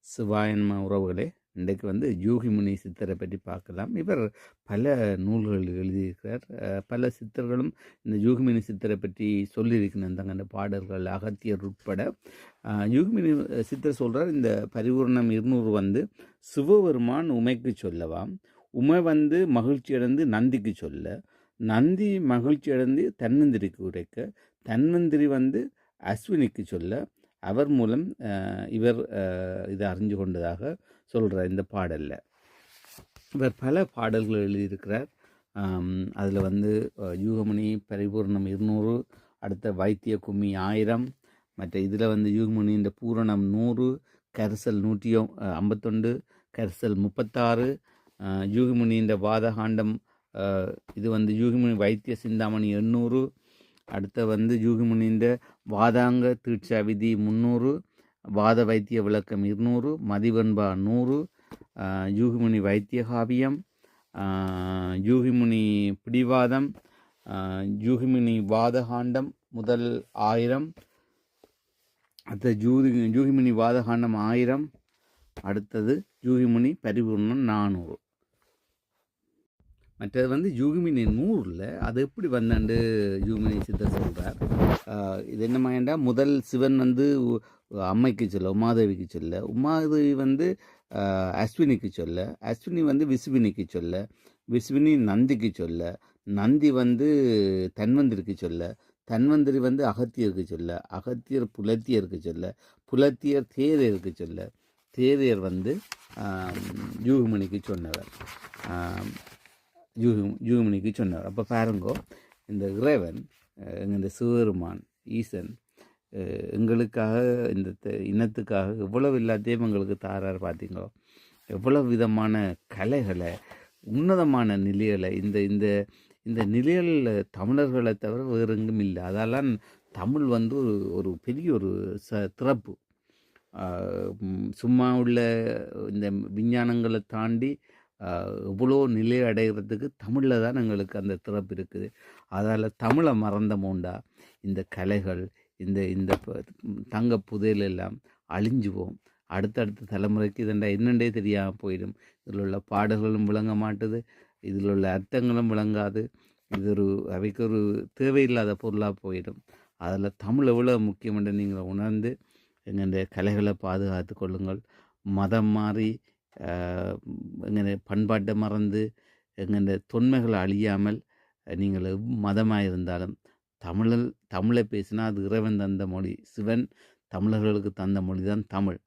சிவாயன்ம உறவுகளே, இன்றைக்கு யூகிமுனி சித்தரை பற்றி பார்க்கலாம். இவர் பல நூல்கள் எழுதியிருக்கிறார். பல சித்தர்களும் இந்த யூகிமுனி சித்தரை பற்றி சொல்லியிருக்கிறார். தங்க பாடல்கள் அகத்தியர் உட்பட யூகிமுனி சித்தர் சொல்கிறார், இந்த பரிபூர்ணம் 200 சிவபெருமான் உமைக்கு சொல்லவாம், உமை மகிழ்ச்சி அடைந்து நந்திக்கு சொல்ல, நந்தி மகிழ்ச்சி அடைந்து தன்வந்திரிக்கு உரைக்க, தன்வந்திரி அஸ்வினிக்கு சொல்ல, அவர் மூலம் இவர் இதை அறிஞ்சு கொண்டதாக சொல்கிறார். இந்த பாடலில் இவர் பல பாடல்கள் எழுதியிருக்கிறார். அதில் யூகமணி பரிபூர்ணம் 200, அடுத்த வைத்திய கும்மி 1000, மற்ற இதில் யூகமணியின் பூரணம் 100, கரிசல் 151, கரிசல் 36, யூகமுனியின் வாதகாண்டம், இது யூகமுனி வைத்திய சிந்தாமணி 800, அடுத்த யூகிமுனியின் வாதாங்க தீட்சா விதி 300, வாத வைத்திய விளக்கம் 200, மதிவன்பா 100, யூகிமுனி வைத்திய காவியம், யூகிமுனி பிடிவாதம், யூகிமுனி வாதகாண்டம் முதல் 1000, அடுத்த யூகிமுனி வாதகாண்டம் 1000, அடுத்தது யூகிமுனி பரிபூர்ணம் 400. மற்றது யூகிமினி 100ல் அது எப்படி வந்தாண்டு யூகிமினி சித்தர் சொல்கிறார். இது என்னமாண்டா, முதல் சிவன் அம்மைக்கு சொல்ல, உமாதேவிக்கு சொல்ல, உமாதேவி அஸ்வினிக்கு சொல்ல, அஸ்வினி விசுவினிக்கு சொல்ல, விசுவினி நந்திக்கு சொல்ல, நந்தி தன்வந்திரிக்கு சொல்ல, தன்வந்திரி அகத்தியருக்கு சொல்ல, அகத்தியர் புலத்தியருக்கு சொல்ல, புலத்தியர் தேரையருக்கு சொல்ல, தேரையர் யூகிமணிக்கு சொன்னவர், யூகிமணிக்கு சொன்னார். அப்போ பாருங்கோ, இந்த இறைவன், இந்த சிவபெருமான் ஈசன் எங்களுக்காக, இந்த இனத்துக்காக எவ்வளவு எல்லாத்தையும் எங்களுக்கு தாரார். பார்த்தீங்களோ, எவ்வளவு விதமான கலைகளை, உன்னதமான நிலைகளை, இந்த இந்த இந்த நிலைகள் தமிழர்களை தவிர வேறு எங்கும் இல்லை. அதெல்லாம் தமிழ் ஒரு பெரிய ஒரு திறப்பு. சும்மா உள்ள இந்த விஞ்ஞானங்களை தாண்டி இவ்வளோ நிலை அடைகிறதுக்கு தமிழில் தான் எங்களுக்கு அந்த திறப்பு இருக்குது. அதால் தமிழை மறந்தமோண்டா இந்த கலைகள், இந்த இந்த தங்க புதையல் எல்லாம் அழிஞ்சுவோம். அடுத்தடுத்த தலைமுறைக்கு இதெண்டா என்னண்டே தெரியாமல் போயிடும். இதில் உள்ள பாடல்களும் விளங்க மாட்டுது, இதில் உள்ள அர்த்தங்களும் விளங்காது. இது அவைக்கு ஒரு தேவையில்லாத பொருளாக போயிடும். அதில் தமிழ் எவ்வளோ முக்கியம் என்று நீங்கள் உணர்ந்து எங்களுடைய கலைகளை பாதுகாத்து கொள்ளுங்கள். மதம் மாறி எங்கள் பண்பாட்டை மறந்து எங்கள் தொன்மைகளை அழியாமல் நீங்கள் மதமாக இருந்தாலும் தமிழை பேசினா அது இறைவன் தந்த மொழி. சிவன் தமிழர்களுக்கு தந்த மொழி தான் தமிழ்.